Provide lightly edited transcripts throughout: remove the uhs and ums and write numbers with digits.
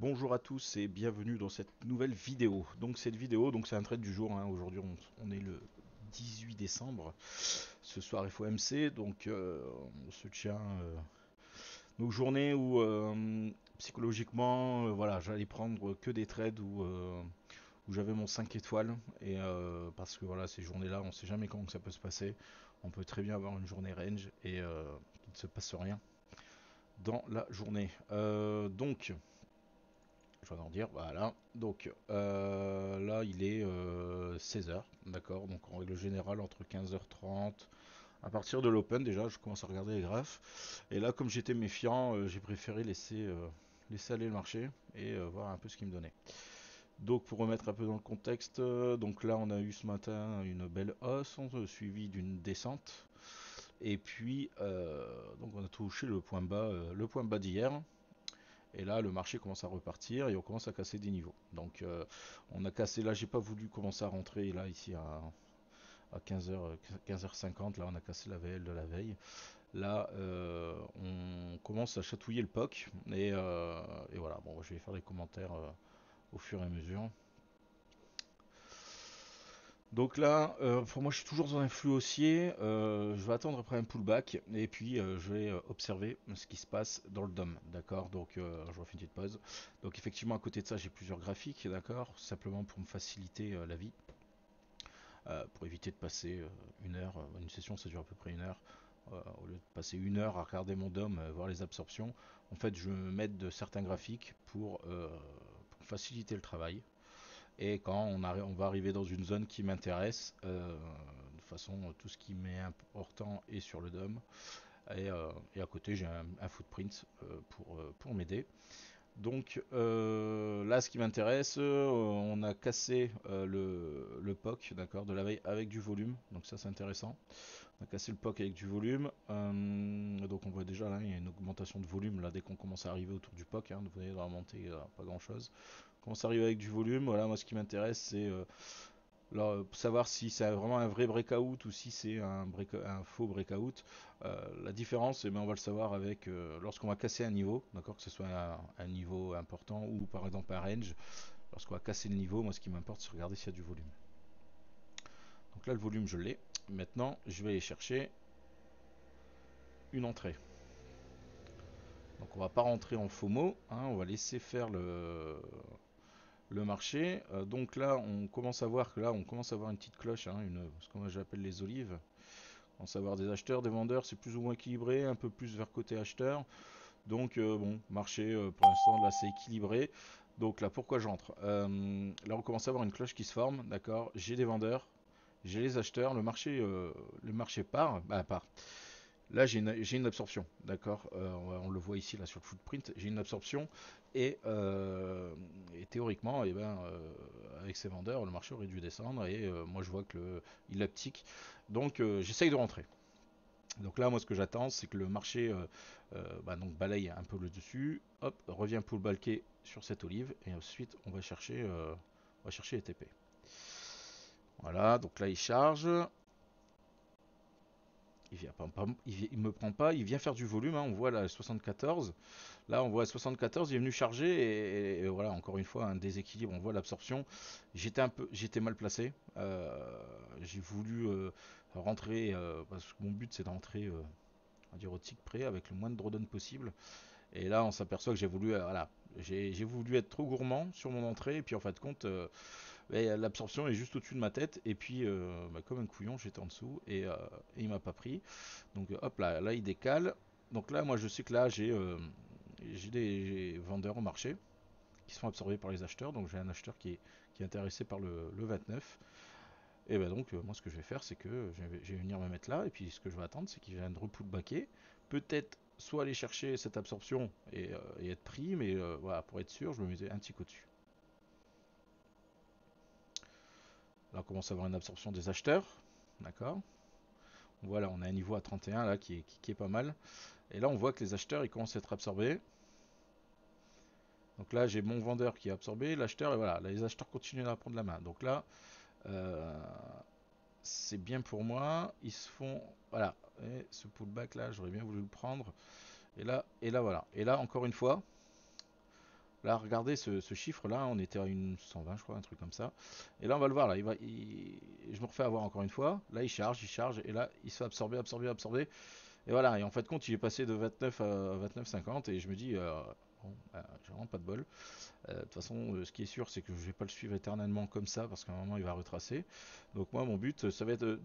Bonjour à tous et bienvenue dans cette nouvelle vidéo. Donc cette vidéo, c'est un trade du jour, hein. Aujourd'hui on est le 18 décembre. Ce soir FOMC, on se tient nos journées où psychologiquement, voilà, j'allais prendre que des trades où j'avais mon 5 étoiles. Parce que voilà, ces journées-là, on ne sait jamais quand que ça peut se passer. On peut très bien avoir une journée range et qu'il ne se passe rien dans la journée. Je vais en dire, voilà. Là, il est 16h, d'accord. Donc en règle générale, entre 15h30, à partir de l'open, déjà, je commence à regarder les graphes. Et là, comme j'étais méfiant, j'ai préféré laisser aller le marché et voir un peu ce qu'il me donnait. Donc pour remettre un peu dans le contexte, donc là, on a eu ce matin une belle hausse, suivie d'une descente. Et puis, donc on a touché le point bas d'hier. Et là, le marché commence à repartir et on commence à casser des niveaux. On a cassé, là, j'ai pas voulu commencer à rentrer, là, ici, à 15h, 15h50, là, on a cassé la VL de la veille. Là, on commence à chatouiller le POC. Et voilà, bon, je vais faire des commentaires au fur et à mesure. Donc là, pour moi, je suis toujours dans un flux haussier. Je vais attendre après un pullback et puis je vais observer ce qui se passe dans le DOM. D'accord. Je refais une petite pause. Donc, effectivement, à côté de ça, j'ai plusieurs graphiques. D'accord. Simplement pour me faciliter la vie, pour éviter de passer une heure. Une session, ça dure à peu près une heure. Au lieu de passer une heure à regarder mon DOM, voir les absorptions, en fait, je me mets de certains graphiques pour faciliter le travail. Et quand on va arriver dans une zone qui m'intéresse, de toute façon, tout ce qui m'est important est sur le DOM. Et à côté, j'ai un footprint pour m'aider. Là, ce qui m'intéresse, on a cassé le POC, d'accord, de la veille avec du volume. Donc ça, c'est intéressant. On a cassé le POC avec du volume. Donc on voit déjà là, il y a une augmentation de volume là dès qu'on commence à arriver autour du POC. Vous voyez dans la montée, pas grand chose. On commence à arriver avec du volume. Voilà, moi ce qui m'intéresse, c'est savoir si c'est vraiment un vrai breakout ou si c'est un faux breakout. La différence, on va le savoir avec lorsqu'on va casser un niveau, d'accord, que ce soit un niveau important ou par exemple un range. Lorsqu'on va casser le niveau, moi ce qui m'importe, c'est regarder s'il y a du volume. Donc là, le volume, je l'ai. Maintenant, je vais aller chercher une entrée. Donc on va pas rentrer en FOMO, hein, on va laisser faire le marché. Donc là, on commence à voir que là, on commence à avoir une petite cloche, hein, ce que moi j'appelle les olives. On commence à avoir des acheteurs, des vendeurs, c'est plus ou moins équilibré, un peu plus vers côté acheteur. Bon, marché pour l'instant là c'est équilibré. Donc là, pourquoi j'entre Là, on commence à avoir une cloche qui se forme, d'accord. J'ai des vendeurs, j'ai les acheteurs, le marché part. Là, j'ai une absorption, d'accord. On le voit ici là sur le footprint. J'ai une absorption et théoriquement, avec ces vendeurs, le marché aurait dû descendre et moi je vois que il uptick. J'essaye de rentrer. Donc là, moi, ce que j'attends, c'est que le marché donc balaye un peu le dessus, hop, revient pullbacker sur cette olive et ensuite on va chercher les TP. Voilà, donc là il charge. Il me prend pas, il vient faire du volume, hein, on voit là 74. Là on voit 74, il est venu charger et voilà, encore une fois un déséquilibre, on voit l'absorption. J'étais mal placé. J'ai voulu rentrer parce que mon but c'est de rentrer on va dire au tick près avec le moins de drawdown possible. Et là on s'aperçoit que j'ai voulu être trop gourmand sur mon entrée et puis en fin de compte l'absorption est juste au-dessus de ma tête et puis comme un couillon j'étais en dessous et il m'a pas pris. Donc hop là il décale. Donc là moi je sais que là j'ai des vendeurs au marché qui sont absorbés par les acheteurs. Donc j'ai un acheteur qui est intéressé par le 29. Et ben donc moi ce que je vais faire c'est que je vais venir me mettre là et puis ce que je vais attendre c'est qu'il vienne repullbacker. Peut-être soit aller chercher cette absorption et être pris, mais voilà, pour être sûr je me mettais un petit coup dessus. Là on commence à avoir une absorption des acheteurs. D'accord. Voilà, on a un niveau à 31 là qui est pas mal. Et là on voit que les acheteurs ils commencent à être absorbés. Donc là j'ai mon vendeur qui est absorbé, l'acheteur, et voilà, là, les acheteurs continuent à prendre la main. Donc là, euh, c'est bien pour moi. Ils se font. Voilà. Et ce pullback là, j'aurais bien voulu le prendre. Et là voilà. Et là, encore une fois, Là, regardez ce chiffre-là, on était à une 120, je crois, un truc comme ça. Et là, on va le voir, là, je me refais avoir encore une fois. Là, il charge, et là, il se fait absorber, absorber, absorber. Et voilà, et en fait, compte, il est passé de 29 à 29,50, et je me dis, bon, bah, j'ai vraiment pas de bol. De toute façon, ce qui est sûr, c'est que je vais pas le suivre éternellement comme ça, parce qu'à un moment, il va retracer. Donc moi, mon but, ça va être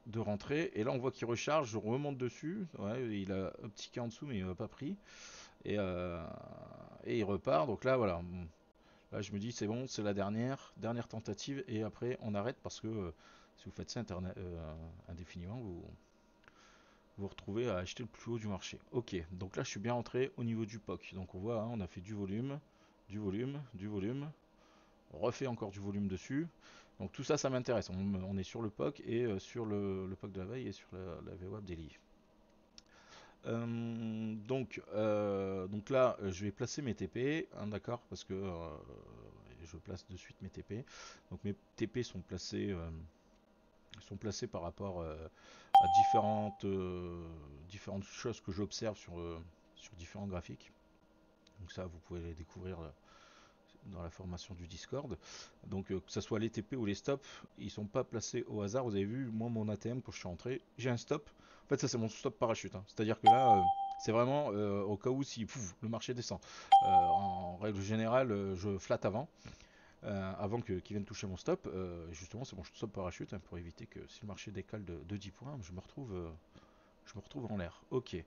de rentrer. Et là, on voit qu'il recharge, je remonte dessus. Ouais, il a un petit en dessous, mais il m'a pas pris. Et, euh, et il repart. Donc là, voilà. Là, je me dis, c'est bon, c'est la dernière tentative. Et après, on arrête parce que si vous faites ça indéfiniment, vous vous retrouvez à acheter le plus haut du marché. Ok, donc là, je suis bien entré au niveau du POC. Donc on voit, hein, on a fait du volume, du volume, du volume. On refait encore du volume dessus. Donc tout ça, ça m'intéresse. On est sur le POC et sur le POC de la veille et sur la VWAP Daily. Donc là, je vais placer mes TP, hein, d'accord, parce que je place de suite mes TP. Donc mes TP sont placés par rapport à différentes choses que j'observe sur différents graphiques. Donc ça, vous pouvez les découvrir dans la formation du Discord. Donc que ce soit les TP ou les stops, ils sont pas placés au hasard. Vous avez vu, moi mon ATM quand je suis entré, j'ai un stop. En fait ça c'est mon stop parachute, hein. C'est-à-dire que là c'est vraiment au cas où si le marché descend. En règle générale, je flatte avant qu'il vienne toucher mon stop. Justement c'est mon stop parachute, hein, pour éviter que si le marché décale de 10 points, je me retrouve en l'air. Ok.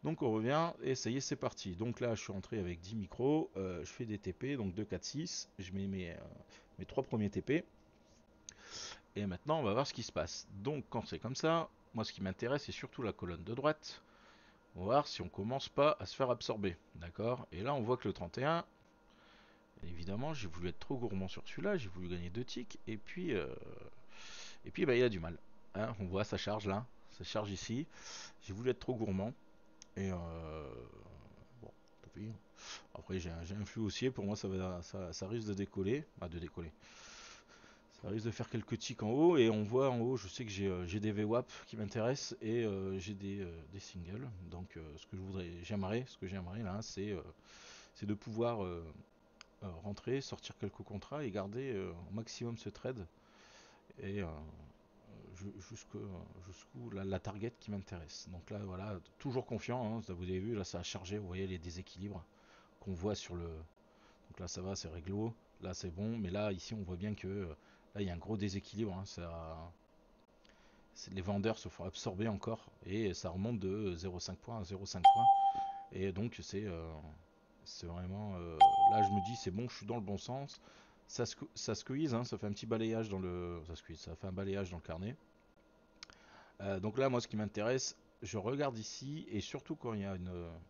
Donc on revient et ça y est, c'est parti. Donc là, je suis entré avec 10 micros. Je fais des TP, donc 2, 4, 6. Je mets mes 3 premiers TP. Et maintenant, on va voir ce qui se passe. Donc quand c'est comme ça, moi ce qui m'intéresse, c'est surtout la colonne de droite. On va voir si on commence pas à se faire absorber. D'accord. Et là, on voit que le 31, évidemment, j'ai voulu être trop gourmand sur celui-là. J'ai voulu gagner 2 ticks. Et puis bah, il a du mal. Hein, on voit, ça charge là. Ça charge ici. J'ai voulu être trop gourmand. Et bon, tant pis. Après, j'ai un flux haussier. Pour moi, ça risque de décoller. Ah, de décoller. Ça risque de faire quelques ticks en haut. Et on voit en haut, je sais que j'ai des VWAP qui m'intéressent. Et j'ai des singles. Donc, ce que j'aimerais là, c'est de pouvoir rentrer, sortir quelques contrats et garder au maximum ce trade. Et jusqu'où la target qui m'intéresse. Donc là, voilà, toujours confiant, hein, vous avez vu, là ça a chargé, vous voyez les déséquilibres qu'on voit sur le. Donc là ça va, c'est réglo, là c'est bon, mais là ici on voit bien que là il y a un gros déséquilibre, hein, les vendeurs se font absorber encore et ça remonte de 0,5 points à 0,5 points. Et donc c'est vraiment. Là je me dis c'est bon, je suis dans le bon sens. Ça squeeze, hein, ça fait un petit balayage dans le. Ça squeeze, ça fait un balayage dans le carnet. Donc là, moi, ce qui m'intéresse, je regarde ici, et surtout quand il y a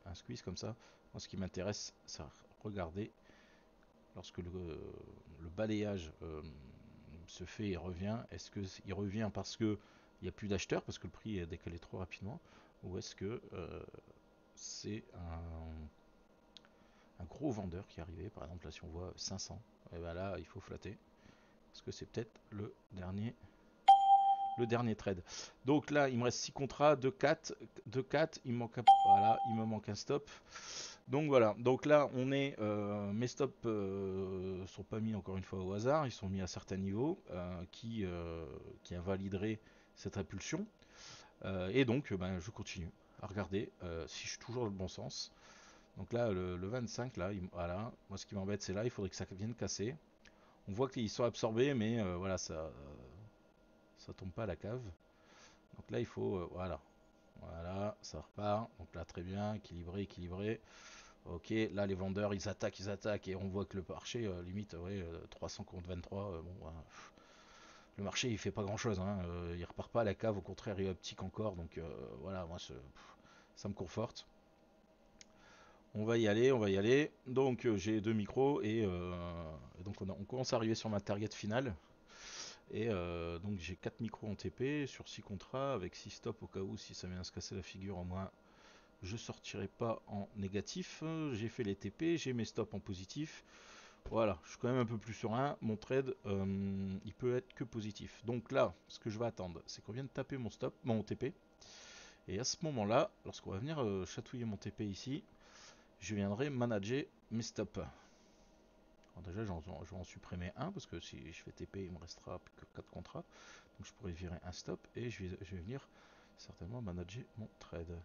un squeeze comme ça, moi, ce qui m'intéresse, c'est regarder lorsque le balayage se fait et revient. Est-ce qu'il revient parce qu'il n'y a plus d'acheteurs, parce que le prix est décalé trop rapidement, ou est-ce que c'est un gros vendeur qui est arrivé, par exemple, là, si on voit 500, et ben là, il faut flatter, parce que c'est peut-être le dernier trade. Donc là, il me reste 6 contrats, 2 4, 2 4, voilà, il me manque un stop. Donc voilà, donc là mes stops sont pas mis encore une fois au hasard, ils sont mis à certains niveaux qui invalideraient cette répulsion. Et donc ben, je continue à regarder si je suis toujours dans le bon sens. Donc là le 25 là, voilà, moi ce qui m'embête c'est là, il faudrait que ça vienne casser. On voit qu'ils sont absorbés mais voilà ça tombe pas à la cave. Donc là, il faut, voilà, voilà, ça repart. Donc là, très bien, équilibré, équilibré. Ok, là, les vendeurs, ils attaquent, et on voit que le marché, limite, ouais, 300 contre 23, bon, le marché, il fait pas grand-chose, hein, il repart pas à la cave, au contraire, il optique encore. Donc voilà, moi, ça me conforte. On va y aller, on va y aller. Donc j'ai deux micros, et donc on commence à arriver sur ma target finale. Et donc j'ai 4 micros en TP sur 6 contrats avec 6 stops au cas où si ça vient se casser la figure, au moins je sortirai pas en négatif. J'ai fait les TP, j'ai mes stops en positif. Voilà, je suis quand même un peu plus serein. Mon trade, il peut être que positif. Donc là, ce que je vais attendre, c'est qu'on vienne taper mon TP. Et à ce moment-là, lorsqu'on va venir chatouiller mon TP ici, je viendrai manager mes stops. Alors déjà, je vais en supprimer un parce que si je fais TP, il me restera plus que 4 contrats. Donc je pourrais virer un stop et je vais venir certainement manager mon trade.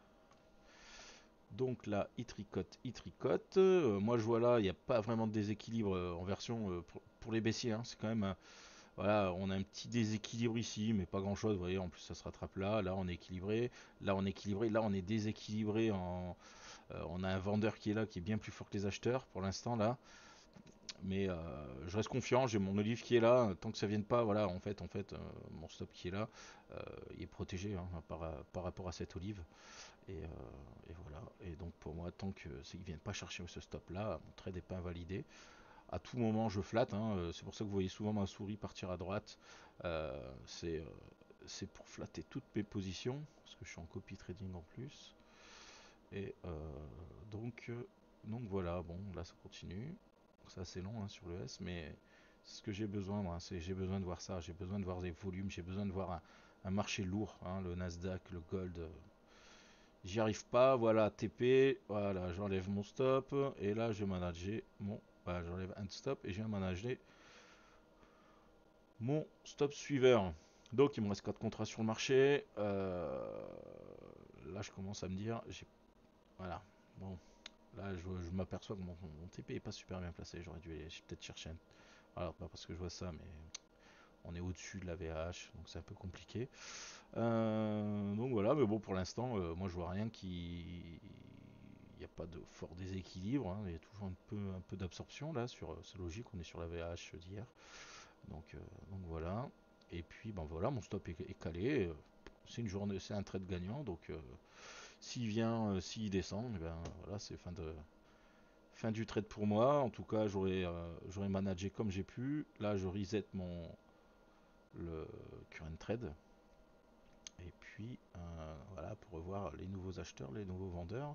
Donc là, il tricote, il tricote. Moi, je vois là, il n'y a pas vraiment de déséquilibre en version pour les baissiers, hein. C'est quand même, voilà, on a un petit déséquilibre ici, mais pas grand-chose. Vous voyez, en plus, ça se rattrape là. Là, on est équilibré. Là, on est équilibré. Là, on est déséquilibré. On a un vendeur qui est là, qui est bien plus fort que les acheteurs pour l'instant là. Mais je reste confiant. J'ai mon olive qui est là. Tant que ça vienne pas, voilà, en fait, mon stop qui est là, euh, il est protégé, hein, par rapport à cette olive. Et, voilà. Et donc pour moi, tant que ne viennent pas chercher ce stop là, mon trade n'est pas invalidé. À tout moment, je flatte, hein. C'est pour ça que vous voyez souvent ma souris partir à droite. Euh, c'est euh, c'est pour flatter toutes mes positions, parce que je suis en copy trading en plus. Et donc voilà, bon, là ça continue. C'est assez long, hein, sur le S, mais c'est ce que j'ai besoin, moi. J'ai besoin de voir ça, j'ai besoin de voir des volumes, j'ai besoin de voir un marché lourd, hein, le Nasdaq, le Gold. J'y arrive pas, voilà, TP, voilà, j'enlève mon stop, et là je vais manager mon. Voilà, j'enlève un stop et je viens manager mon stop suiveur. Donc il me reste 4 contrats sur le marché. Là je commence à me dire, voilà, bon, là je m'aperçois que mon TP est pas super bien placé. J'ai peut-être cherché un. Alors pas parce que je vois ça, mais on est au-dessus de la VH, donc c'est un peu compliqué. Donc voilà, mais bon, pour l'instant, moi je vois rien qui. Il n'y a pas de fort déséquilibre, hein. Il y a toujours un peu d'absorption là. C'est logique, on est sur la VH d'hier. Donc, euh, donc voilà. Et puis ben voilà, mon stop est calé. C'est une journée, c'est un trade gagnant. Donc s'il vient, s'il descend, eh ben voilà, c'est fin du trade pour moi. En tout cas, j'aurais managé comme j'ai pu. Là, je reset le current trade. Et puis voilà, pour revoir les nouveaux acheteurs, les nouveaux vendeurs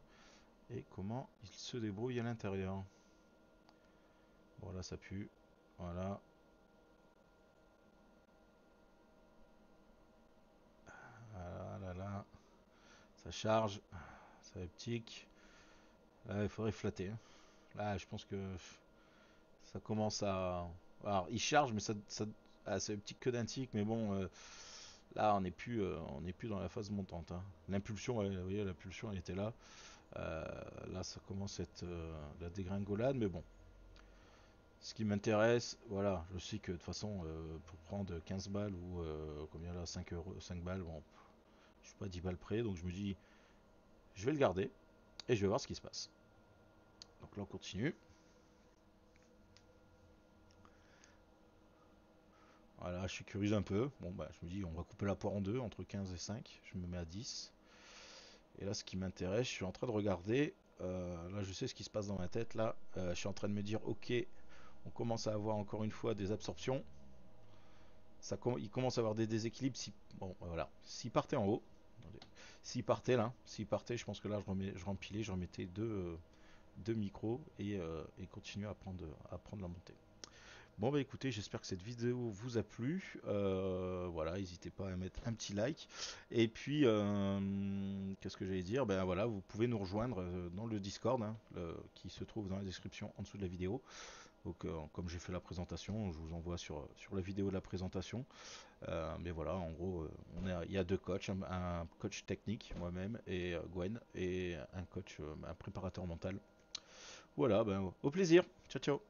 et comment ils se débrouillent à l'intérieur. Bon là ça pue. Voilà. Voilà, là, là. Ça charge. Ça tic. Là il faudrait flatter, hein. Là je pense que ça commence à. Alors il charge mais ça petit que d'un tic, mais bon, là on n'est plus dans la phase montante, hein. L'impulsion, vous voyez, l'impulsion elle était là. Euh, Là ça commence à être la dégringolade, mais bon. Ce qui m'intéresse, voilà, je sais que de toute façon, pour prendre 15 balles ou combien là, 5 euros, 5 balles, bon, je suis pas 10 balles près, donc je me dis, je vais le garder et je vais voir ce qui se passe. Donc là, on continue. Voilà, je suis curieux un peu. Bon, bah, je me dis, on va couper la poire en deux, entre 15 et 5. Je me mets à 10. Et là, ce qui m'intéresse, je suis en train de regarder. Là, je sais ce qui se passe dans ma tête. Là, je suis en train de me dire, ok, on commence à avoir encore une fois des absorptions. Il commence à avoir des déséquilibres. Si, bon, voilà. S'il partait en haut, attendez. S'il partait, je pense que là, je rempilais, je remettais deux micros et continuer à prendre la montée. Bon, bah écoutez, j'espère que cette vidéo vous a plu. Voilà, n'hésitez pas à mettre un petit like. Et puis, qu'est-ce que j'allais dire? Ben voilà, vous pouvez nous rejoindre dans le Discord, hein, qui se trouve dans la description en dessous de la vidéo. Donc, comme j'ai fait la présentation, je vous envoie sur la vidéo de la présentation. Mais voilà, en gros, il y a deux coachs, un coach technique, moi-même, et Gwen, et un coach, un préparateur mental. Voilà, ben, au plaisir. Ciao, ciao.